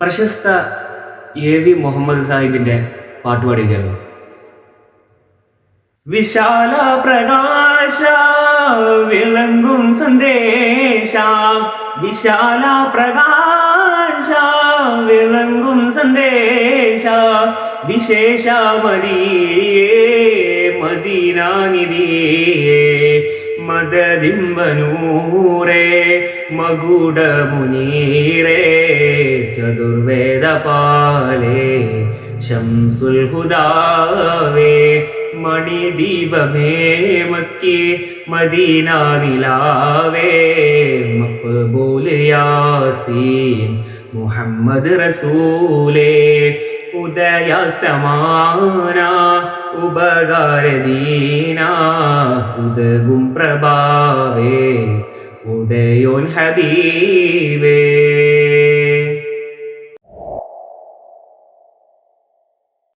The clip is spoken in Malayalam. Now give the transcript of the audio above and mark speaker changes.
Speaker 1: പ്രശസ്ത എ.വി. മുഹമ്മദ് സാഹിബിന്റെ പാട്ടുപാടിയിരിക്കുന്നു. വിശാല പ്രകാശ വിളങ്ങും സന്ദേശ, വിശാല പ്രകാശ വിളങ്ങും സന്ദേശ, വിശേഷ മദിയേ മദീനാനിധിയേ, മദദിംബനൂരേ മകുട മുനീരേ, ചതുർവേദ പാലേ ശംസുൽ ഹുദാവേ, മണിദീപമേ മക്കി മദീന നിലാവേ, മഖ്ബൂൽ യാസീൻ മുഹമ്മദ് റസൂലേ, ഉദയാസ്തമാന ഉപകാരദീന, ഉദകും പ്രഭാവേ ഉദയോൻ ഹബീബേ.